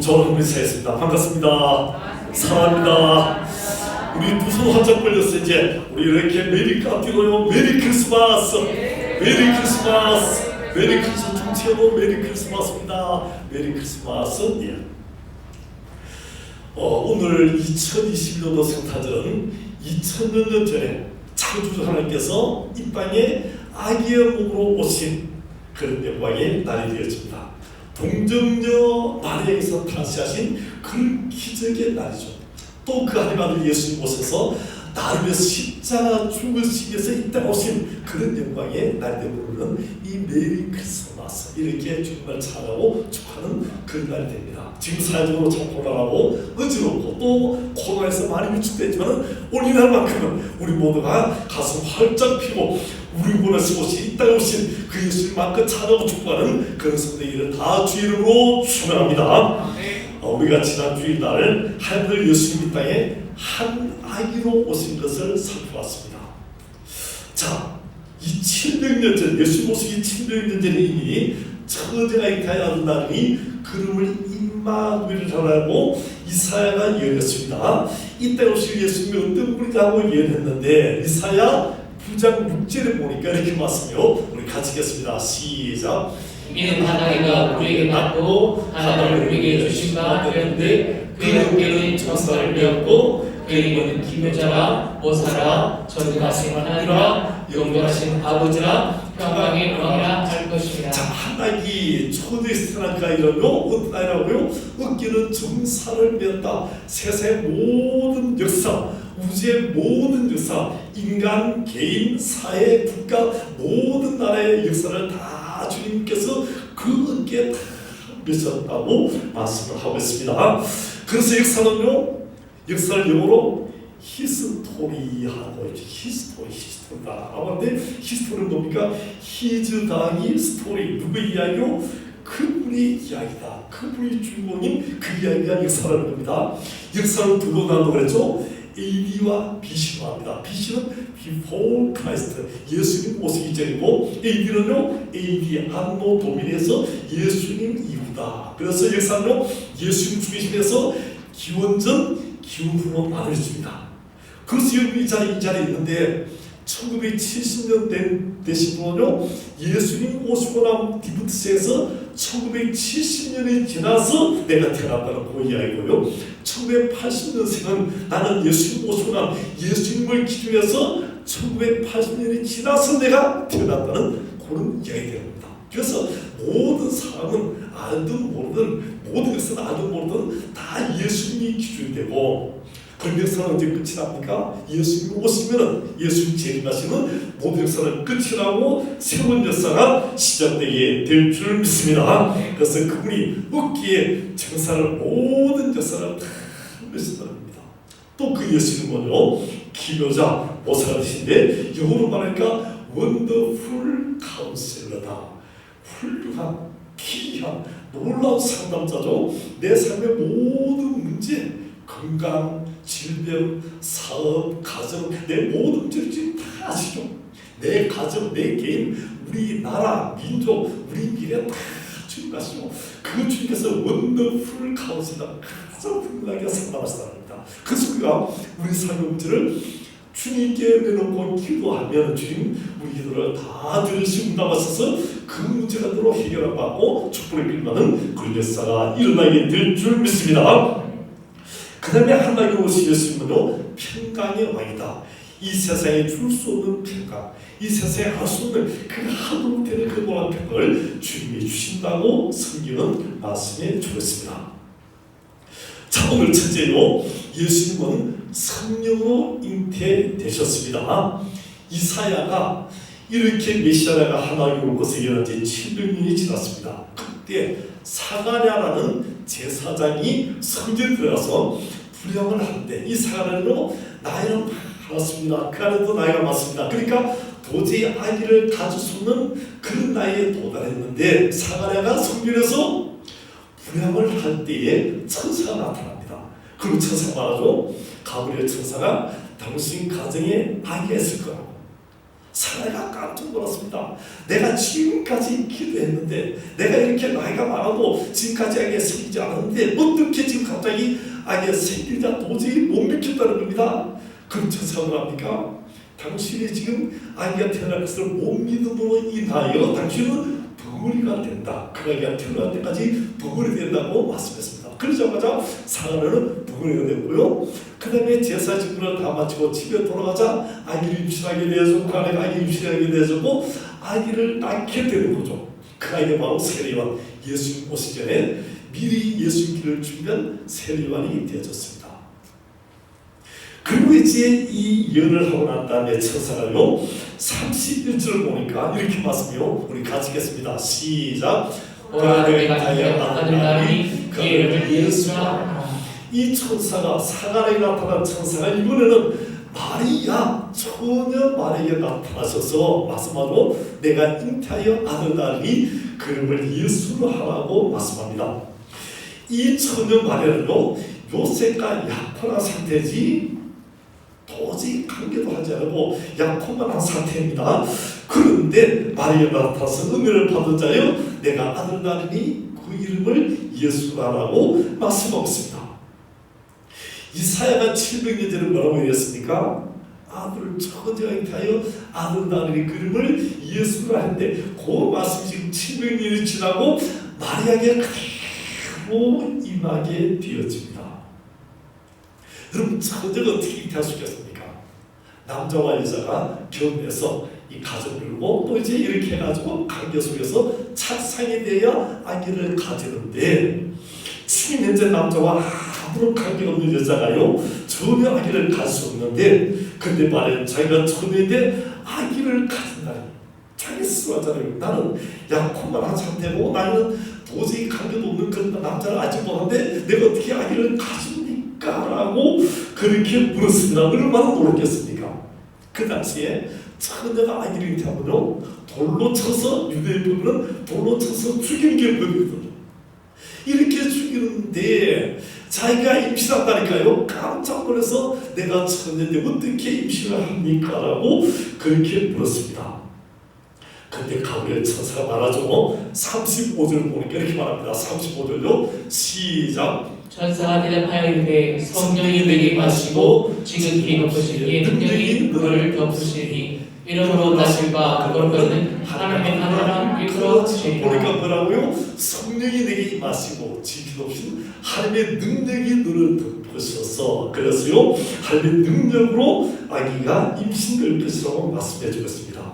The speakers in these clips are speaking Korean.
저는 의사였습니다. 반갑습니다. 사랑합니다. 우리 두 손 한짝 걸렸어. 이제 우리 이렇게 메리 카티로요. 메리 크리스마스. 메리 크리스마스. 메리 크리스마스. 중치하고 메리 크리스마스입니다. 메리 크리스마스. 예. 오늘 2021년도 성탄절은 2000년 전에 창조주 하나님께서 이 땅에 아기의 몸으로 오신 그런 영광의 날이 되었습니다. 동정녀 마리아에서 탄생하신 그 기적의 날이죠. 또 그 하나님 아들 예수님 오셔서 나를 위해서 십자가 죽으시기 위해서 이 땅에 오신 그런 영광의 날이 되는 이 메리 크리스마스, 이렇게 주님을 찬양하고 축하하는 그런 날이 됩니다. 지금 사회적으로 참 고난하고 어지럽고 또 코로나에서 많이 위축됐지만 오늘 이날만큼은 우리 모두가 가슴 활짝 피고 우리 보내서 오신 이 땅에 오신 그 예수님만큼 찬양하고 축복하는 그런 성도들을 다 주 이름으로 축원합니다. 우리가 지난 주일날 하나님 예수님 이 땅에 한 아기로 오신 것을 살펴봤습니다. 자, 이 700년 전, 예수님 오시기 700년 전에 이미 처제가 잉타의 아들나니 그름을 임마누엘이라고 이사야가 예언했습니다. 이때 오실 예수님이 어떤 분이라고 예언했는데 이사야 9장 6절에 보니까 이렇게 말씀해요. 우리 같이 읽겠습니다. 시작. 이는 하나님과 우리에게 맡고 하나님을 우리에게 주신 바 되었는데 그의 어깨는 전설을 배웠고 그의 이름은 기묘자라 보사라 전능하신 하나님이라 영원하신 아버지라 평강의 왕이라 할 것입니다. 자, 한 아기 초대스타나가 이러며 어떤 아이라고요? 어깨는 정사를 배웠다. 세상의 모든 역사, 우주의 모든 역사, 인간, 개인, 사회, 국가 모든 나라의 역사를 다 주님께서 그 어깨에 다 메셨다고 말씀을 하고 있습니다. 그래서 역사를 영어로 히스토리하고 히스토리다 하는데 히스토리는 뭡니까? 히즈 더하기 스토리, 누구의 이야기요? 그분의 이야기다. 그분의 주인공인 그 이야기가 역사라는 겁니다. 역사는 두 번 나눈다고 그랬죠? AD와 BC로 합니다. BC는 Before Christ, 예수님 오시기 전이고 AD는요, AD 안노 도미니에서 예수님 이후다. 그래서 역사는요, 예수님 죽으시면서 기원전 기원후로 나눠집니다. 그래서 여러분 이 자리에 있는데 1970년 되신 분은요, 예수님 오시고 난 디부트스에서 1970년이 지나서 내가 태어났다는 그 이야기고요. 1980년생은 나는 예수님 오시고 난 예수님을 기준해서 1980년이 지나서 내가 태어났다는 그런 이야기 됩니다. 그래서 모든 사람은 알든 모르든 모든 역사는 알든 모르든 다 예수님이 기준이 되고 그런 역사는 언제 끝이 납니까? 예수님이 오시면 예수님 재림하시면 모든 역사는 끝이 나고 새로운 역사가 시작되게 될 줄 믿습니다. 그래서 그분이 어깨에 정사를 모든 역사를 다 메신다는 겁니다. 또 그 예수님은요, 기묘자 보살이신데 영어로 말하니까 원더풀 카운셀러다. 훌륭한 기이한 놀라운 상담자죠. 내 삶의 모든 문제, 건강, 질병, 사업, 가정, 내 모든 문제를 지금 다 아시죠? 내 가정, 내 개인, 우리 나라, 민족, 우리 미래 다 주님 아시죠? 그 주님께서 원더풀 카운셀러 가장 훌륭하게 상담하시다는 겁니다. 그래서 우리가 우리 삶의 문제를 주님께 내놓고 기도하면 주님 우리 기도를 다 들으시고 응답하셔서 그 문제가 대로 해결받고 축복을 빌받는 그런 역사가 일어나게 될 줄 믿습니다. 그 다음에 하나님 오신 예수님은요, 평강의 왕이다. 이 세상에 줄 수 없는 평강, 이 세상에 할 수 없는 그 하도 되는 그 놀라운 평강을 주님이 주신다고 성경은 말씀해 주고 있습니다. 자, 오늘 첫째로 예수님은 성령으로 잉태되셨습니다. 이사야가 이렇게 메시아가 하나님이 올 것을 예언한 지 700년이 지났습니다. 그때 사가랴라는 제사장이 성전에 들어가서 불량을 하는데 이 사가랴는 나이는 많았습니다. 그 안에도 나이가 많습니다. 그러니까 도저히 아기를 가질 수 없는 그런 나이에 도달했는데 사가랴가 성전에서 불량을 할 때에 천사가 나타납니다. 그리고 천사가 말하죠. 가브리엘 천사가 당신 가정에 아기가 있을 거라고. 사라가 깜짝 놀랐습니다. 내가 지금까지 기도했는데, 내가 이렇게 나이가 많아도 지금까지 아기가 생기지 않았는데 어떻게 지금 갑자기 아기가 생기자 도저히 못 믿겠다는 겁니다. 그럼 천사가 합니까? 당신이 지금 아기가 태어날 것을 못 믿음으로 인하여 당신은 벙어리가 된다. 그 아기가 태어날 때까지 벙어리 된다고 말씀했습니다. 그러자마자 사라는 벙어리가 됐고요. 그 다음에 제사 지부를 다 마치고 집에 돌아가자 아기를 임신하게 되어졌고, 아내가 아기 임신하게 되어졌고 아기를 낳게 되는 거죠. 그 아이가 바로 세례요한, 예수님 오시기 전에 미리 예수님 길을 준비한 세례요한이 되어졌습니다. 그리고 이제 이 예언을 하고 난 다음에 천사가요 31절을 보니까 이렇게 말씀해요. 우리 같이 읽겠습니다. 시작. 오라 내가 아들 낳으니 그 이름을 예수라. 이 천사가 사간에 나타난 천사가 이번에는 마리아, 처녀 마리아에게 나타나셔서 말씀하고 내가 잉태하여 아들 낳으니 그 이름을 예수로 하라고 말씀합니다. 이 처녀 마리아는요 요셉과 약혼한 상태지 도저히 관계도 하지 않고 약혼만 한 상태입니다. 그런데 마리아가 나타나서 은혜를 받은 자여 내가 아들 낳으니 그 이름을 예수라라고 말씀하고 있습니다. 이사야가 700년 전에 뭐라고 얘기했습니까? 아들을 처녀가 잉태하여 아들 낳으니 그 이름을 예수라 했는데 그 말씀이 지금 700년이 지나고 마리아에게 그대로 임하게 되어집니다. 여러분 처녀가 어떻게 잉태할 수 있겠습니까? 남자와 여자가 결혼해서 이 가정을 이루고 또 이제 이렇게 해가지고 관계 속에서 착상이 되어야 아기를 가지는데 지금 현재 남자와 아무런 관계가 없는 여자가요 전혀 아기를 가질 수 없는데, 근데 말해 자기가 처녀인데 아기를 가진다니 자기 스스로 하잖아요. 나는 약혼만 한 상태고 나는 도저히 관계도 없는 그런 남자를 아직 못하는데 내가 어떻게 아기를 가집니까? 라고 그렇게 물었습니다. 얼마나 놀랐겠습니까? 그 당시에 처녀가 아기를 잉태하면요 돌로 쳐서, 유대인들은 돌로 쳐서 죽이는 게 법이거든요. 이렇게 죽이는데 자기가 임신한다니까요. 깜짝 놀라서 내가 처녀인데 어떻게 임신을 합니까? 라고 그렇게 물었습니다. 근데 가브리엘 천사가 말하죠. 35절 보니까 이렇게 말합니다. 35절요 시작. 천사가 대답하여 이르되 성령이 내게 임하시고 지극히 높으시기에 능력이 그를 덮으시니 이러므로 나실과 그것과는 하나님의 나라라 일컬어지리라. 보니까 뭐라고요? 성령이 내게 임하시고 지극히 높으신 하나님의 능력이 너를 덮으셔서, 그래서요 하나님의 능력으로 아기가 임신될 것이라고 말씀해 주셨습니다.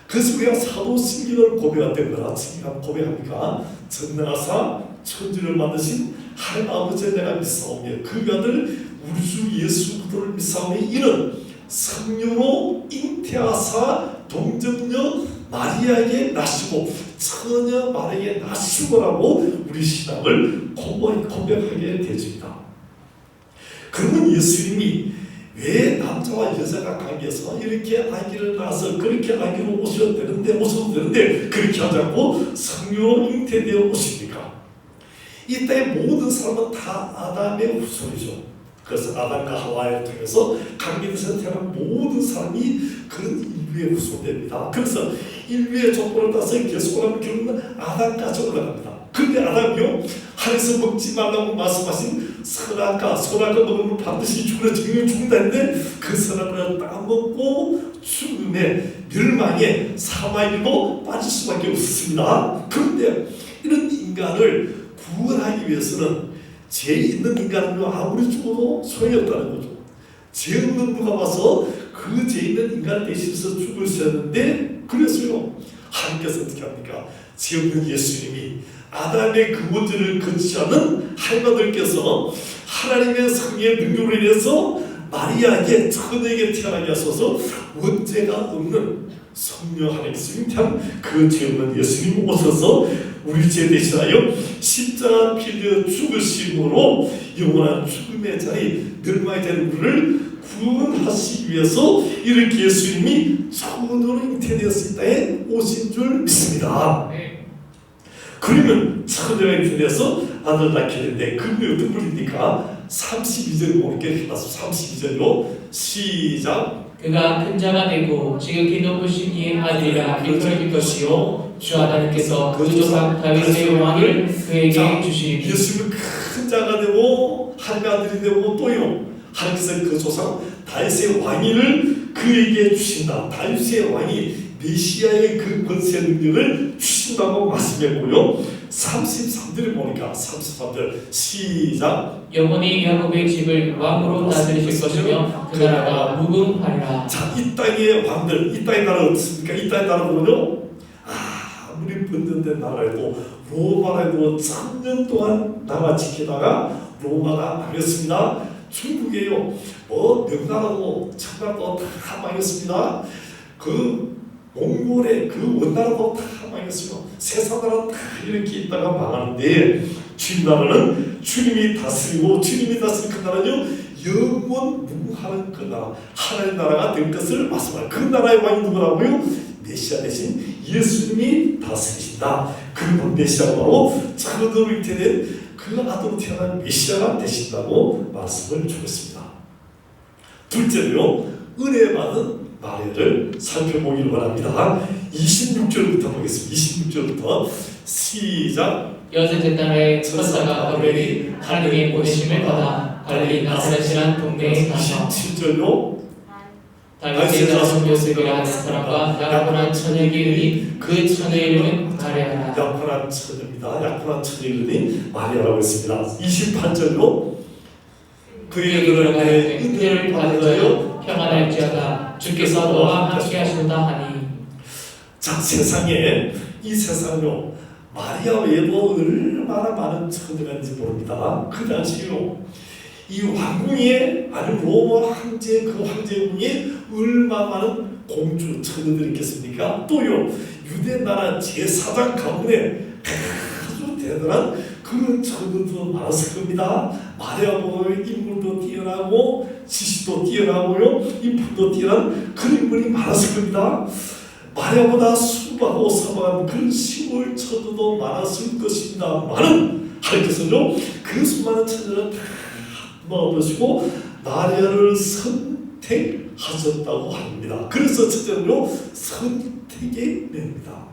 그래서 우리가 사도신경을 고백할 때 뭐라 고백합니까? 전능하사 천지를 만드신 하나님 아버지의 내가 믿사오며 그 아들 우리 주 예수 그리스도를 믿사오며 이는 성령으로 잉태하사 동정녀 마리아에게 낳으시고 처녀 마리아에게 낳으시고라고 우리 신앙을 고백하게 되집니다. 그러면 예수님이 왜 남자와 여자가 관계에서 이렇게 아기를 낳아서 그렇게 아기로 오셔도 되는데 그렇게 하지 않고 성령으로 잉태되어 오십니까? 이 땅의 모든 사람은 다 아담의 후손이죠. 그래서 아담과 하와를 통해서 관계에서 태어난 모든 사람이 그런 인류의 후손됩니다. 그래서 인류의 조건을 따서 계속하면 결국은 아담까지 올라갑니다. 그런데 아담이요 하늘에서 먹지 말라고 말씀하신 선악과 먹으면 반드시 죽는다 했는데 그 선악과를 따먹고 죽음의 멸망의 사마귀로 빠질 수밖에 없습니다. 그런데 이런 인간을 구원하기 위해서는 죄 있는 인간은 아무리 죽어도 소용이 없다는 거죠. 죄 없는 누가 와서 그 죄 있는 인간을 대신해서 죽을 수 있는데, 그래서요 하나님께서 어떻게 합니까? 죄 없는 예수님이 아담의 그 원죄를 거치하는 하나님께서 하나님의 성의 능력으로 인해서 마리아에게 처녀에게 태어나게 하셔서 원죄가 없는 성령 하나님께서 잉태한 그 죄 없는 예수님 오셔서 우리 죄 대신하여 십자가 빌려 죽으심으로 영원한 죽음의 자리 멸망의 자리 우리를 구원하시기 위해서 이렇게 예수님이 처녀로 잉태되었을 때 오신 줄 믿습니다. 그러면 처녀가 잉태되어서 아들 낳게 되는데 그분이 어떤 분입니까? 32절 보니까 이렇게 나서 32절로 시작. 그가 큰 자가 되고 지극히 높으신 이의 아들이라 일컬어질 것이요 주 하나님께서 그 조상 다윗의 왕을 그에게 주시니 예수님은 큰 자가 되고 하나님의 아들이 되고 또요 하나님께서 그 조상 다윗의 왕위를 그에게 주신다. 다윗의 왕이 메시아의 그 권세 능력을 주신다고 말씀했고요. 33절에 보니까 33절 시작. 영원히 야곱의 집을 왕으로 다스리실 것이며 그 나라가 무궁하리라. 자, 이 땅의 왕들, 이 땅의 나라 어떻습니까? 이 땅의 나라는요, 아무리 번전된 나라에도 로마라도 3년 동안 나라 지키다가 로마가 망했습니다. 중국에요, 명나라도 청나라도 다 망했습니다. 그 몽골의 그 원나라도 다 망했어요. 세상 나라 다 이렇게 있다가 망하는데 주님 나라는 주님이 다스리고 주님이 다스린 그 나라는요 영원 무궁한 그 나라 하나님 나라가 될 것을 말씀합니다. 그 나라의 왕이 누구라고요? 메시아 대신 예수님이 다스리신다. 그분 메시아가 바로 자그도 잉태된 그 아들로 태어난 메시아가 되신다고 말씀을 주셨습니다. 둘째로요 은혜 받은 마리아를 살펴보기를 바랍니다. 26절부터 보겠습니다. 26절부터 시작. 여섯째 달에 천사가 가브리엘이 하나님의 보내심을 받아 갈릴리 나사렛이란 동네에 가서 27절요. 다윗의 자손 요셉이라는 사람과 약혼한 처녀에게 이르니 그 처녀의 이름은 마리아라. 약혼한 처녀입니다. 약혼한 처녀의 이름이 마리아라고 했습니다. 28절요. 그의 그들에게 은혜를 받으여 평안할지어다 주께서 너와 함께 하신다 하니. 자, 세상에 이 세상요 마리아 외에도 얼마나 많은 처녀가 있는지 모릅니다. 그 당시요 이 왕궁에 아니 로마 황제 그 황제궁에 얼마나 많은 공주 처녀들이 있겠습니까? 또요 유대 나라 제4장 가문에 아주 대단한 그런 처녀도 많았을 겁니다. 마리아보다의 인물도 뛰어나고 지식도 뛰어나고요 인품도 뛰어난 그런 인물이 많았을 겁니다. 마리아보다 수고하고 사방한 그런 시골 처녀도 많았을 것입니다. 많은 하나님께서는요 그 수많은 처녀를 다 넣어보시고 마리아를 선택하셨다고 합니다. 그래서 첫째는요 선택의 은혜입니다.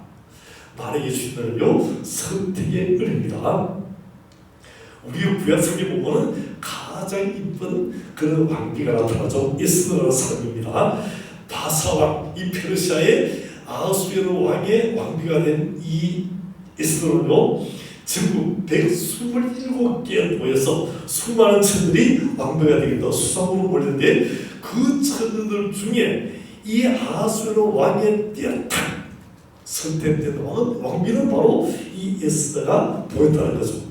마리아의 주님은요 선택의 은혜입니다. 우리 구약성경 보면은 가장 이쁜 그런 왕비가 나타나죠. 에스더라는 사람입니다. 바사왕 이 페르시아의 아하수에로 왕의 왕비가 된 이 에스더는요 전국 127개의 도에서 수많은 천들이 왕비가 되겠다 수상으로 몰렸는데 그 천들 중에 이 아하수에로 왕의 딱 선택된 왕비는 바로 이 에스더가 보였다는 거죠.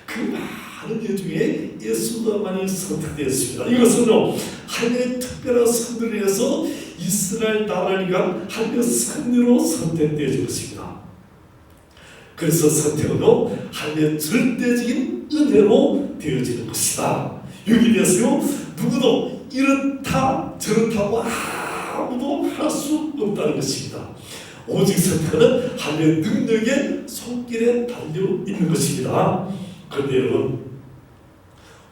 그 많은 여 중에 에스더만이 선택되었습니다. 이것은요 하나님의 특별한 선들을 위해서 이스라엘 나라를 위한 하나님의 선으로 선택되어진 것입니다. 그래서 선택은요 하나님의 절대적인 은혜로 되어지는 것이다. 여기 대해서요 누구도 이렇다 저렇다고 아무도 할 수 없다는 것입니다. 오직 선택은 하나님의 능력의 손길에 달려 있는 것입니다. 그런데 여러분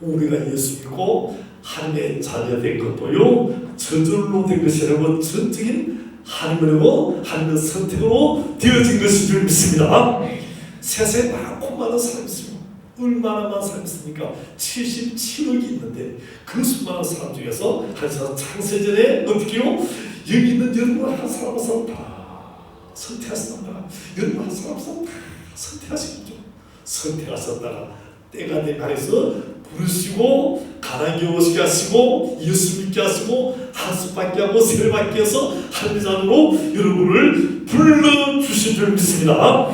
우리가 예수 믿고 하나님의 자녀가 된 것도요 저절로 된 것이 아니고 전적인 하나님으로 하나님의 선택으로 되어진 것인 줄 믿습니다. 세상에 많고 많은 사람이 있습니다. 얼마나 많은 사람이 있습니까? 77억이 있는데 그 수많은 사람 중에서 하나님께서 창세전에 어떻게요? 여기 있는 여러분 한 사람 한 사람 다 선택하셨다가 여러분 한 사람 한 사람 다 선택하신 거죠. 선택하셨다가 때가 되면 해서 부르시고 가난하게 오시게 하시고 예수 믿게 하시고 한숨밖에 하고 세례받게 해서 하나님의 자녀로 여러분을 불러주신 줄 믿습니다.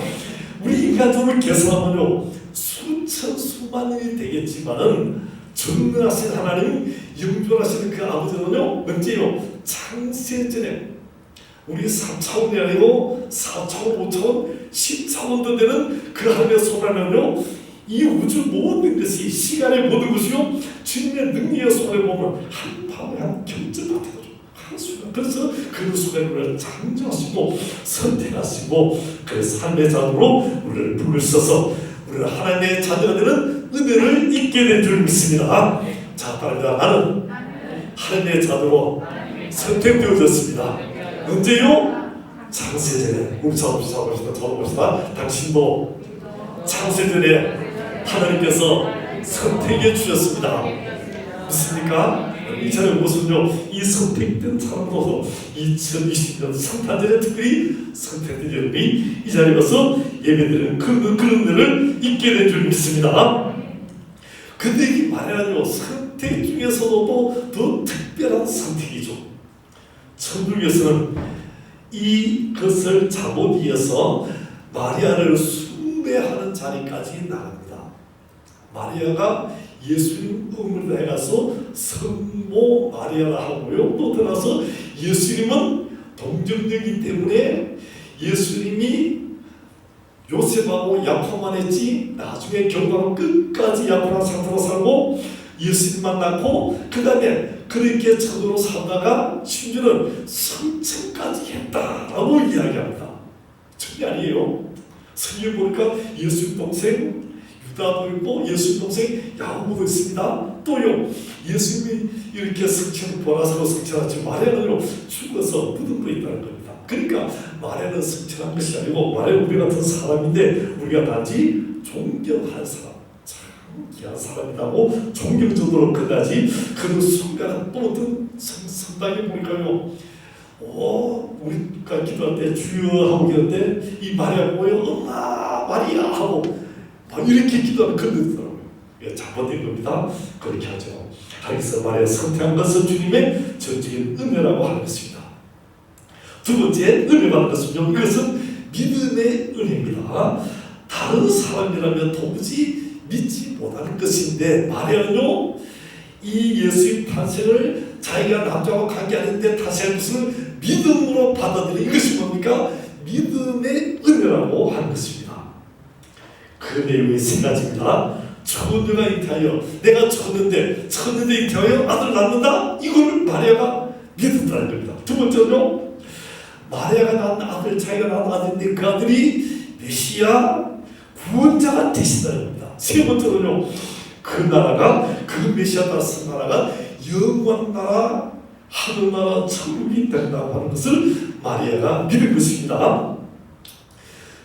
우리 인간적으로 계산하면요 수천 수만이 되겠지만은 전능하신 하나님 영존하시는 그 아버지는요 언제요? 창세전에 우리 3차원이 아니고 4차원, 5차원, 10차원도 되는 그 하나님의 손안에는요 이 우주 모든 것이 시간의 모든 것이요 주님의 능력의 손에 보면 한 밤에 한 경전 같은 거죠. 한 순간. 그래서 그 순간에 우리를 창조하시고 선택하시고 그래서 하나님의 자녀로 우리를 부르셔서 우리는 하나님의 자녀가 되는 은혜를 잊게 된 줄 믿습니다. 자, 따라합니다. 나는 하나님의 자녀로 선택되어졌습니다. 언제요? 창세전에. 우리 적어봅시다. 당신도 창세전에 하나님께서 선택해 주셨습니다. 믿습니까? 이 자는 무슨요? 이 선택된 사람으로서 2020년 성탄절에 특별히 선택된 여러분이 이 자리에 와서 예배드리는 그런 은혜를 있게 된 줄 믿습니다. 근데 이 말이라뇨, 선택 중에서도 더 특별한 선택이죠. 천주교에서는 이것을 잘못 이어서 마리아를 숭배하는 자리까지 나갑니다. 마리아가 예수님 의문을 해가서 성모 마리아라 하고요. 또 떠나서 예수님은 동정녀이기 때문에 예수님이 요셉하고 약혼만 했지 나중에 결과는 끝까지 약혼한 상태로 살고 예수님만 낳고 그 다음에 그렇게 천으로 살다가 심지어는 성천까지 했다라고 이야기합니다. 천이 아니에요. 성경 보니까 예수님 동생 유다도 있고 예수님 동생 야고보도 있습니다. 또요 예수님이 이렇게 성천 보라사로 성천하지 마리아는요 죽어서 무덤으로 있다는 겁니다. 그러니까 마리아는 성천한 것이 아니고 마리아는 우리 같은 사람인데 우리가 단지 존경할 사람, 참 귀한 사람이라고 존경 정도로 끝나지 그런 순간은 또 어떤 성당에 보니까요 우리가 기도할 때 주여 하고 기도할 때 이 마리아 보여 엄마 마리아 하고 이렇게 기도하는 그런 거더라고요. 잘못된 겁니다. 그렇게 하죠. 하나님께서 마리아 선택한 것은 주님의 전적인 은혜라고 하는 것입니다. 두 번째 은혜 받는 것은요. 이것은 믿음의 은혜입니다. 다른 사람이라면 도무지 믿지 못하는 것인데 마리아는요. 이 예수의 탄생을 자기가 남자와 관계 아닌데 탄생한 것을 믿음으로 받아들인 이것이 뭡니까? 믿음의 은혜라고 하는 것입니다. 그 내용이 세 가지입니다. 처녀가 잉태하여 내가 처녀인데 잉태하여 아들 낳는다? 이걸 마리아가 믿었다는 겁니다. 두 번째는요. 마리아가 낳은 아들 자기가 낳은 아들인데 그 아들이 메시아 구원자가 되신다는 겁니다. 세 번째는요. 그 나라가 그 메시아 따라서 나라가 영원 나라 하늘나라 천국이 된다고 하는 것을 마리아가 믿은 것입니다.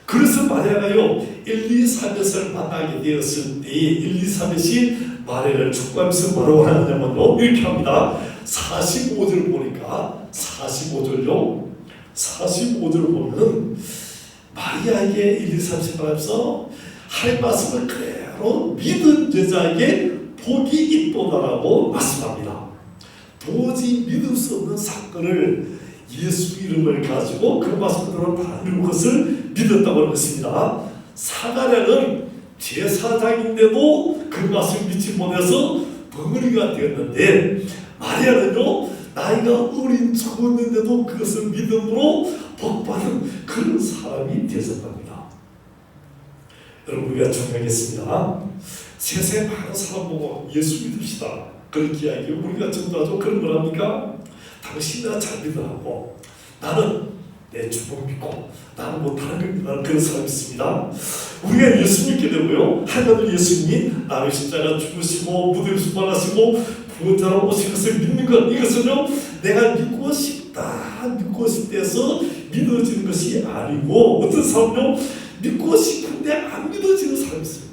그래서 마리아가요 엘리사벳을 만나게 되었을 때 엘리사벳이 마리아를 축복하면서 뭐라고 하냐면요 이렇게 합니다. 45절 보니까 45절을 보면은 마리아에게 엘리사벳이 말하면서 하나님 말씀을 그대로 믿은 여자에게 복이 있도다라고 말씀합니다. 도저히 믿을 수 없는 사건을 예수 이름을 가지고 그 말씀대로 다 이룬 것을 믿었다고 하는 것입니다. 사가랴는 제사장인데도 그 말씀을 믿지 못해서 벙어리가 되었는데 마리아는요 나이가 어린 죽었는데도 그것을 믿음으로 복받은 그런 사람이 되었답니다. 여러분 우리가 정리하겠습니다. 세상에 많은 사람 보고 예수 믿읍시다 그렇게 이야기해요. 우리가 전도하죠. 그런 거랍니까? 당신이나 잘 믿으라고 나는 내 주복 믿고 나는 뭐 다른 걸 믿는 그런 사람이 있습니다. 우리가 예수 믿게 되고요 하나님 예수님이 나의 십자가 죽으시고 무덤에 수반하시고 구원자로 오신 것을 믿는 것 이것은요 내가 믿고 싶다 믿고 싶대서 믿어지는 것이 아니고 어떤 사람은요 믿고 싶은데 안 믿어지는 사람이 있어요.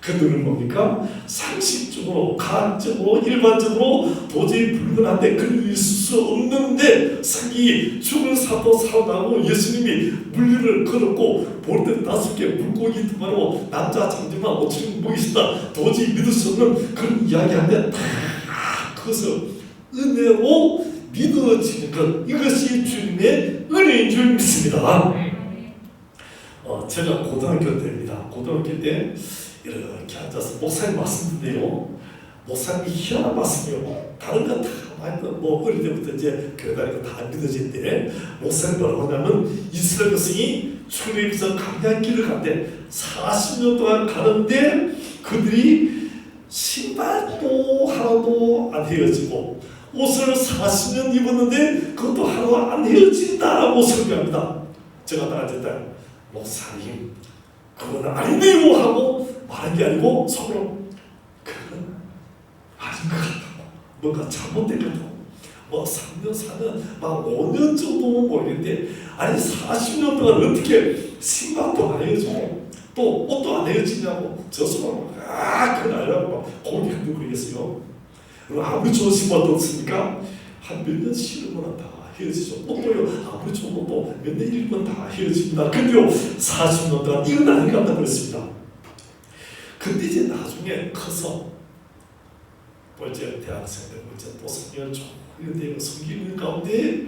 그들은 뭡니까? 상식적으로, 가학적으로, 일반적으로 도저히 불가능한데 그런 있을 수 없는데 성경이 죽은 사도 살아나고 예수님이 물리를 걸었고 볼 때 5개 물고기 2마리로 남자 장지만 5천 먹이신다 도저히 믿을 수 없는 그런 이야기하는데 다 그것을 은혜로 믿어지는 것 이것이 주님의 은혜인 줄 믿습니다. 제가 고등학교 때입니다. 고등학교 때 이렇게 앉아서 목사님 말씀 듣네요. 목사님이 희한한 말씀이요. 다른 건 다 많이 뭐 어릴 때부터 이제 교회 다니고 다 믿어지는데 목사님 뭐라고 하냐면 이스라엘 백성이 출애굽에서 광야길을 간대 40년 동안 가는데 그들이 신발도 하나도 안 헤어지고 옷을 40년 입었는데 그것도 하나도 안 헤어진다라고 설교합니다. 제가 다 앉았다. 목사님 그건 아닌데요 하고 말한 게 아니고 속으로 그건 아닌 것 같다고 뭔가 잘못된 것 같다고 뭐 3년, 4년, 막 5년 정도는 모르겠는데, 아니 40년 동안 어떻게 신발도 안 헤어지고 또 옷도 안 헤어지냐고 저수만 그날이라고 막 고개 흔들거리겠어요. 그럼 아무리 좋은 신발도 없으니까 한 몇 년 신으면 다 헤어지죠. 옷도요 아무리 좋은 옷도 몇 년 입으면 다 헤어집니다. 근데요 40년 동안 이건 아닌 것 같다고 그랬습니다. 근데 이제 나중에 커서 이제 대학생 되고 이제 또 성경을 조금 되고 성경 가운데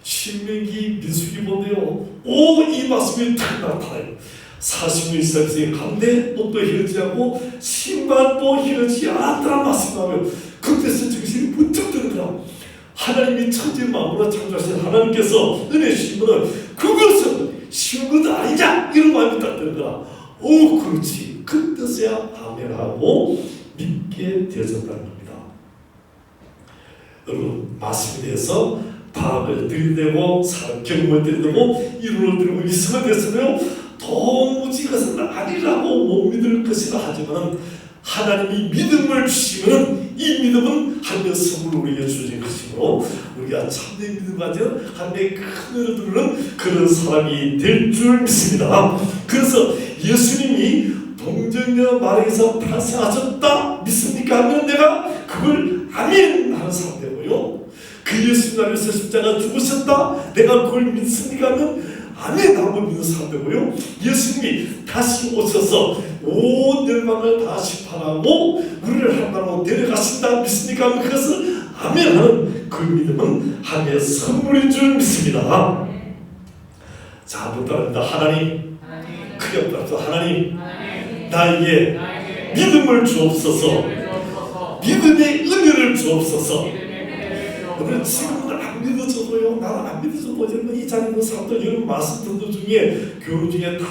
신명기 민수기 보는데요. 이 말씀이 탁 나타나요. 40년 이상의 가운데 옷도 헤어지지 않고 신발도 헤어지지 않았다는 말씀이 나와요. 그때서 정신이 번쩍 드는 거야. 하나님이 천지 만물을 창조하신 하나님께서 은혜 주시면 그것은 쉬운 것도 아니자 이런 마음이 딱 드는 거야. 그렇지. 그 뜻에야 아멘하고 믿게 되어졌다는 겁니다. 여러분 말씀에 대해서 방을 들이대고 사람 경험을 들이대고 이론을 들고 이성에 대해서는 도무지 그것은 아니라고 못 믿을 것이라 하지만 하나님이 믿음을 주시면 이 믿음은 하나님의 선물로 우리에게 주어진 것이므로 우리가 참된 믿음 가진 하나님의 큰 은혜를 누리는 그런 사람이 될 줄 믿습니다. 그래서 예수님이 동정녀 마리아에서 탄생하셨다 믿습니까? 하면 내가 그걸 아멘 하는 사람 되고요. 그 예수님 안에서 십자가 죽으셨다 내가 그걸 믿습니까? 하면 아멘 하고 믿는 사람 되고요. 예수님이 다시 오셔서 온 열방을 다 심판하고 우리를 하나로 데려가신다 믿습니까? 하면 그것을 아멘 하는 그 믿음은 하나님의 선물인 줄 믿습니다. 자, 한번 따릅니다. 하나님 크게 따릅니다. 하나님 나에게 믿음을 주옵소서. 믿음의 은혜를 주옵소서. 오늘 지금은 안 믿어져도요. 나는 안 믿어져도 여러분 이 자리에 있는 사람들 여러분 말씀 듣는 중에 교회 중에 다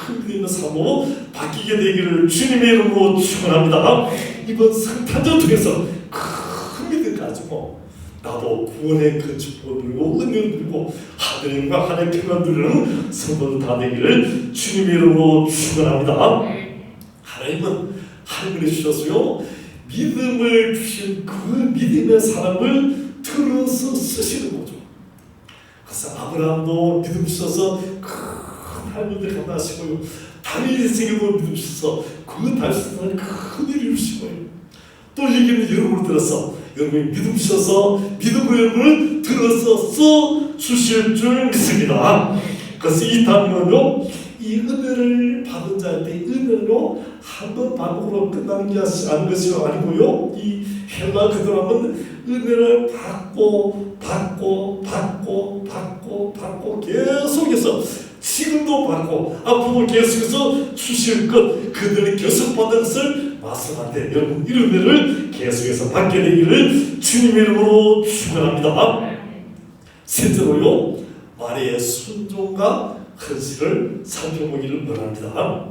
큰 믿음 있는 사람으로 바뀌게 되기를 주님의 이름으로 축원합니다. 이번 성탄절 통해서 큰 믿음 가지고 나도 구원의 그 축복을 누리고 은혜를 누리고 하나님과 하나님의 평안 누리는 성도들 다 되기를 주님의 이름으로 축원합니다. 하나님은 하나님을 주셨어요. 믿음을 주신 그 믿음의 사람을 들어서 쓰시는 거죠. 그래서 아브라함도 믿음 주셔서 큰 하나님을 감당하시고요. 다윗에게도 믿음 주셔서 그 다윗을 큰 일을 이루시고요. 또 얘기는 여러분을 들어서 여러분이 믿음 주셔서 믿음으로 여러분을 들어서 써 주실 줄 믿습니다. 그래서 이 단어는요. 이 은혜를 받은 자한테 은혜로 한번 반복으로 끝나는 게 아닌 것이 아니고요. 이 헬라 그들하면 은혜를 받고 계속해서 지금도 받고 앞으로 계속해서 주실 것 그들이 계속 받은 것을 말씀한데 여러분 이 은혜를 계속해서 받게 되기를 주님의 이름으로 축원합니다. 셋째로요. 말의 순종과 헌신을 살펴보기를 원합니다.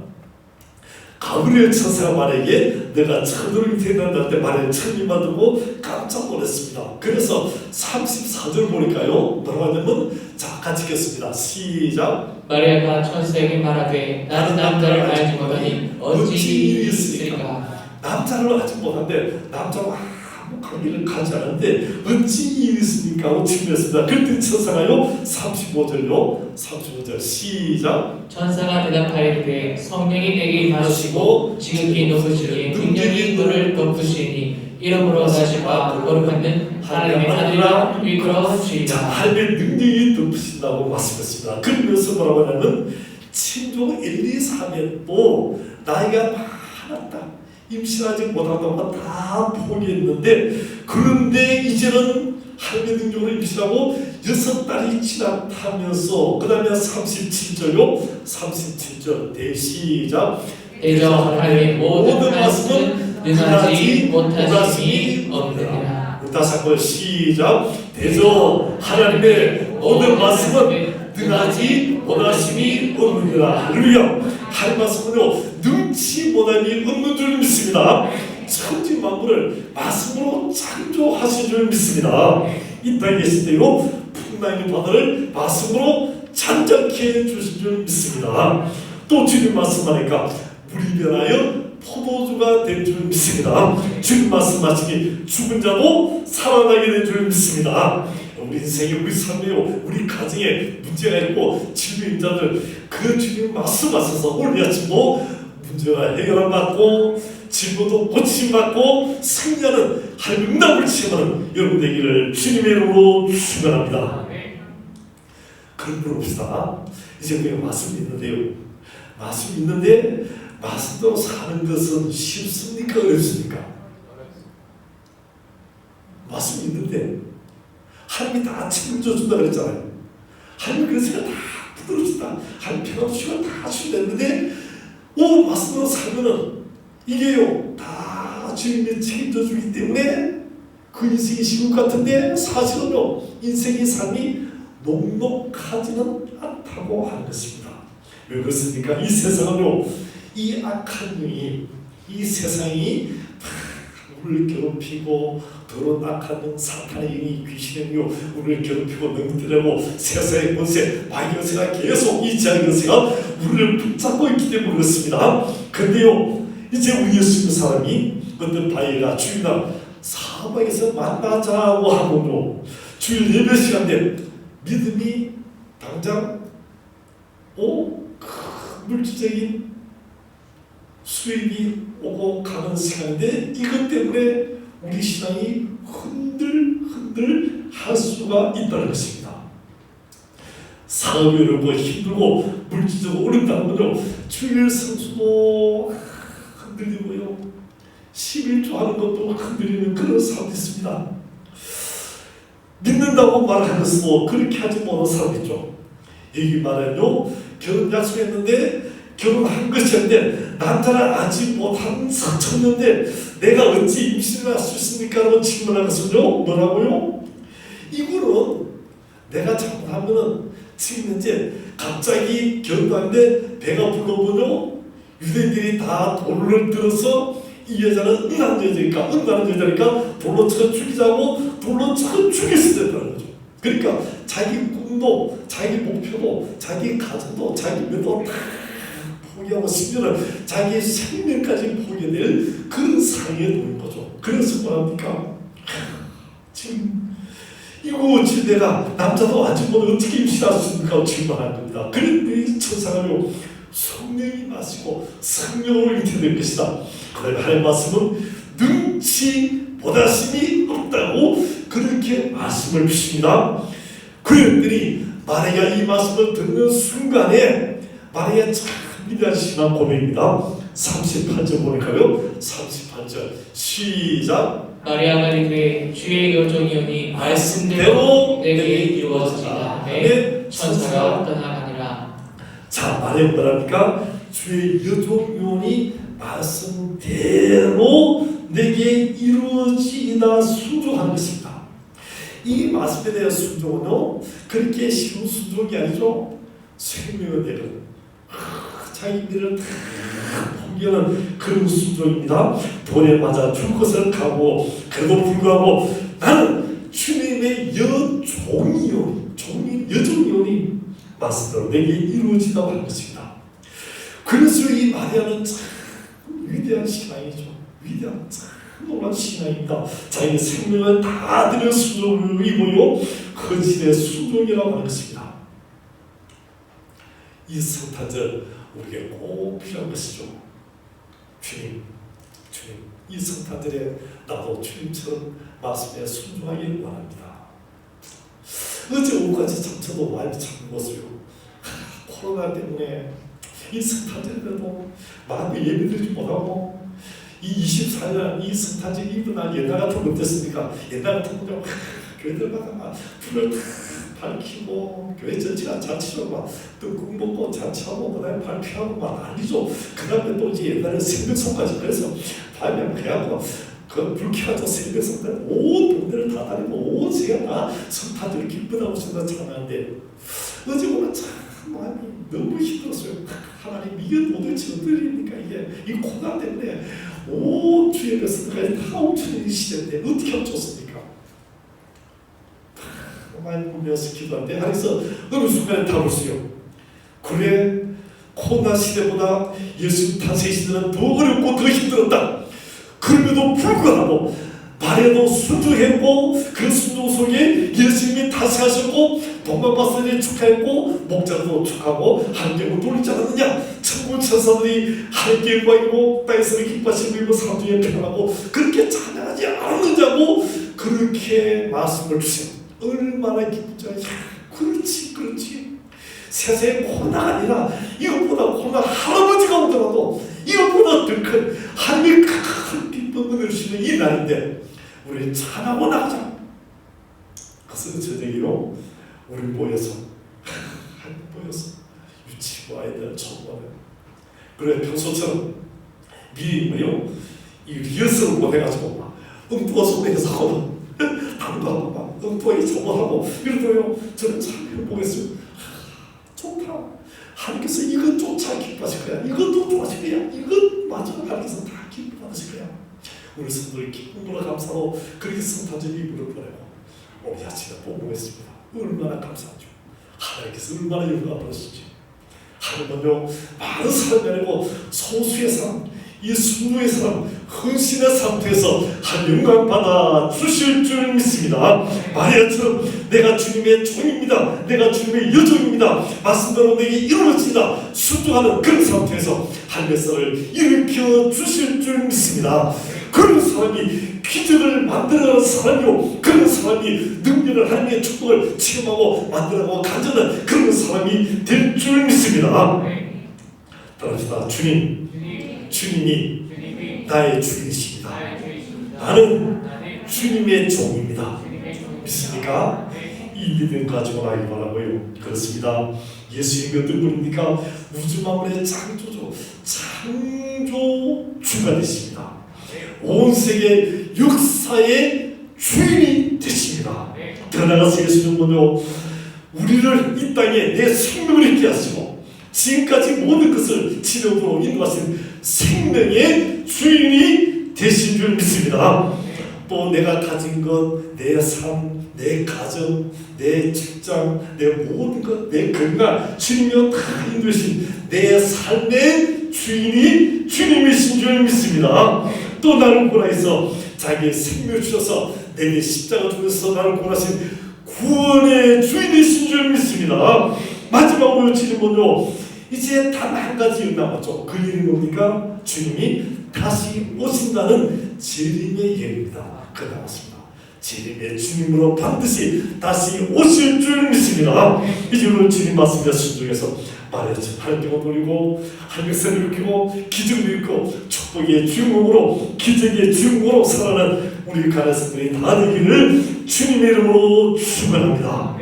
가브리엘 천사가 말에게 내가 처들을 태어난다 때 말에 천리만 듣고 깜짝 놀랐습니다. 그래서 34절 보니까요. 뭐라고 하냐면 자 같이 읽겠습니다. 시작. 마리아가 천사에게 말하되 나는 남자를 알지 못하니 어찌 일이 있으리까. 남자를 알지 못하는데 남자와 아무 관계를 가지 않은데 어찌 일이 있습니까? 하고 질문했습니다. 그때 천사가요 35절 시작. 천사가 대답하이르되 성령이 내게 임하시고 지극히 높으시니 능력이 너를 덮으시니 이러므로 다시가 거룩한 하나님의 아들이라 일컬어지리라. 하나님의 능력이 덮으신다고 말씀했습니다. 그러면서 뭐라고 하냐면 친족 1, 2, 3에도 나이가 많았다. 임신하지 못한다고 다 포기했는데 그런데 이제는 하나님의 능력으로 임신하고 6달이 지났다면서 그 다음에 37절요 37절 대시작. 대저 하나님의 모든 말씀은 능하지 못하심이 없느니라. 다시 한번 시작. 대저 하나님의 모든 말씀은 능하지 못하심이 없느니라. 할렐루야. 하나님 말씀은요 능치 못함이 없는 줄 믿습니다. 천지 만물을 말씀으로 창조하신 줄 믿습니다. 이 땅에 계실 때요 풍랑의 바다를 말씀으로 잔잔케 해주신 줄 믿습니다. 또 주님 말씀하니까 물이 변하여 포도주가 된 줄 믿습니다. 주님 말씀하시기 죽은 자도 살아나게 된 줄 믿습니다. 우리 인생에 우리 삶에 우리 가정에 문제가 있고 질병인 자들 그 주님 말씀하셔서 오늘 아침도 문제가 해결을 받고 질문도 고침받고 승리하는 하나님의 응답을 체험하는 여러분 되기를 주님의 이름으로 축원합니다. 그럼 물어봅시다. 이제 우리가 말씀이 있는데요. 말씀이 있는데 말씀대로 사는 것은 쉽습니까? 어렵습니까? 말씀이 있는데 하나님이 다 책임져 준다 그랬잖아요. 하나님 그래서 다 부드러워진다. 하나님 평안주시고 다 주셨는데 말씀대로 살면은 이게요 다 주님이 책임져 주기 때문에 그 인생이 시국 같은데 사실은요 인생의 삶이 녹록하지는 않다고 하는 것입니다. 왜 그렇습니까? 이 세상은요 이 악한 영이 이 세상이 우리를 괴롭히고 더러운 악한 영 사탄의 영이 귀신의 영이 우리를 괴롭히고 넘기려고 세상의 권세 마귀가 계속 이 지하 권세가 우리를 붙잡고 있기 때문에 그렇습니다. 근데요 이제 우리 예수 믿는 사람이 어떤 바위가 주일날 사방에서 만나자고 하고요 주일 예배 시간에 믿음이 당장 큰 물질적인 수입이 오고 가는 시간인데 이것 때문에 우리 신앙이 흔들흔들 할 수가 있다는 것입니다. 사업이 어렵고 힘들고 물질적으로 어렵다는 거죠. 주일 성수도 흔들리고요 11조 하는 것도 흔들리는 그런 사람도 있습니다. 믿는다고 말하면서도 그렇게 하지 못하는 사람 있죠. 여기 말하면요 결혼 약속했는데 결혼한 것이 아닌데 남자를 아직 못한 사천년대 내가 어찌 임신을 할 수 있습니까? 라고 질문하는 것은요 뭐라고요? 이거는 내가 잘못하면은 지금 이제 갑자기 결혼도 하는데 배가 불러보면 유대인들이 다 돌을 들어서 이 여자는 은하는 여자니까 돌로 쳐서 죽이자고 돌로 쳐서 죽일 수 있다는 거죠. 그러니까 자기 꿈도 자기 목표도 자기 가정도 자기 면도 다 포기하고 심지어는 자기 생명까지 포기될 그런 상황에 놓인 거죠. 그래서 뭐합니까? 지금 이거 어찌 내가 남자도 아직 못 어떻게 임신할 수 있습니까? 질문하는 겁니다. 그런데 이 천사가요 성령이 마시고 성령으로 잉태될 것이다. 그러나 하나님의 말씀은 능치 못하심이 없다고 그렇게 말씀을 주십니다. 그랬더니 마리아 이 말씀을 듣는 순간에 마리아 참 위대한 신앙 고백입니다. 38절 보니까요 38절 시작 마리아가 이르되 주의 여종이오니 말씀대로 내게 이루어지리라 하매 천사가 떠나가니라. 자 마리아 뭐랍니까? 주의 여종이오니 말씀대로 내게 이루어지이다 순종하는 것입니다. 이 말씀에 대한 순종은요 그렇게 쉬운 순종이 아니죠. 생명을 내는 자기 일을 다 포기하는 그런 순종입니다. 돈에 맞아 줄 것을 가고 그래도 불구하고 나는 주님의 여종이오니 말씀대로 내게 이루어지다고 하는 것입니다. 그래서 이 마리아는 참 위대한 신앙이죠. 위대한 참 놀라운 신앙입니다. 자기 생명을 다 드려 순종이고요 거짓의 순종이라고 하는 것입니다. 이 성탄절 우리에게 꼭 필요한 것이죠. 주님 이 성탄절에 나도 주님처럼 말씀에 순종하기를 원합니다. 어제 오후까지 잠자도 많이 잠 먹었어요. 코로나 때문에 이 성탄절에도 마음에 예배드리지 못하고 이 24년 이 성탄절 이브날 옛날 같으면 어땠습니까? 옛날 같으면 교회들마다 막 불을 다 밝히고 교회 전체가 잔치로 막 떡국 먹고 잔치하고 그다음에 발표하고 막 난리죠. 그다음에 또 이제 옛날에 생명성까지 그래서 밤에 그래갖고 그 불쾌하죠. 생명성들 온 동네를 다 다니고 온 세계가 다 성탄절 기쁘다고 생각하는데 어제 보면 참 마음이 너무 힘들었어요. 하나님 이게 도대체 어떤 일입니까? 이게 이 코로나 때문에 온 주의 백성들까지 다 훔쳐진 시대인데 어떻게 훔쳤습니까? 많이 울면서 기도하는데 하나님께서 어느 순간에 답을 주요. 그래 코로나 시대보다 예수님 탄생 시대는 더 어렵고 더 힘들었다. 그럼에도 불구하고 말에도 순종했고 그 순종 속에 예수님이 탄생하셨고 동방박사들이 축하했고 목자도 축하하고 하나님께 돌리지 않았느냐. 천국 천사들이 하나님께 영광이고 땅에서 기뻐하시고 사람들이 평안하고 그렇게 찬양하지 않았느냐고 그렇게 말씀을 주세요. 얼마나 기쁘죠. 그렇지. 세상에 코로나가 아니라 이것보다 코로나 할아버지가 오더라도 이것보다 더 큰 하나님의 큰 기쁨을 주시는 이 날인데 우리 찬하고 나가자. 그래서 저녁이요 우리 모여서 유치부 아이들 초보하는 그래 평소처럼 미리 뭐요 이 리허설을 못 해가지고 엉뚱한 소리에서 하고 당도하고 막 엉뚱하게 저번하고 이러더요. 저는 참 해보겠어요. 좋다. 하나님께서 이것조차 기뻐하실 거야. 이것도 좋아하실 거야. 이것 맞아. 하나님께서 다 기뻐하실 거야. 우리 성도들 기쁨으로 감사로 그렇게 성탄절 이불을 보내고 오늘 아침에 뽀뽀했습니다. 얼마나 감사하죠. 하나님께서 얼마나 영광을 받으시지. 하나님은요 많은 사람이 아니고 소수의 사람, 이 순도의 사람, 헌신의 상태에서 한 영광 받아 주실 줄 믿습니다. 마리아처럼 내가 주님의 종입니다. 내가 주님의 여종입니다. 말씀대로 내게 이루어집니다. 순종하는 그런 상태에서 한 역사를 일으켜 주실 줄 믿습니다. 그런 사람이 기적을 만들어가는 사람이요 그런 사람이 능력을 하나님의 축복을 체험하고 만들어가고 간절한 그런 사람이 될 줄 믿습니다. 따라합시다. 주님이 나의 주인이십니다. 나는 주님의 종입니다. 믿습니까? 이 믿음 가지고 나기 바라고요. 그렇습니다. 예수님이 어떤 분입니까? 우주 만물의 창조주가 되십니다. 온 세계 역사의 주인이 되십니다. 더 나아가서 예수님은요 우리를 이 땅에 내 생명을 있게 하시고 지금까지 모든 것을 지름으로 인도하신 생명의 주인이 되신 줄 믿습니다. 또 내가 가진 것, 내 삶, 내 가정, 내 직장, 내 모든 것, 내 건강 주님이 다 인도하신 내 삶의 주인이 주님이신 줄 믿습니다. 또 나를 구원하셔서 자기의 생명을 주셔서 내 십자가 주셔서 나를 구원하신 구원의 주인이신 줄 믿습니다. 마지막으로 주님은요 이제 단 한 가지 일 남았죠. 그 일이 뭡니까? 주님이 다시 오신다는 재림의 예입니다. 그 남았습니다. 재림의 주님으로 반드시 다시 오실 줄 믿습니다. 이제 오늘 주님 말씀에 순종해서 말해야지 하나님께 돌리고 하나님께서 일으키고 기적을 일으키고 축복의 주인공으로 기적의 주인공으로 살아가는 우리 가나성들이 다 되기를 주님의 이름으로 축원합니다.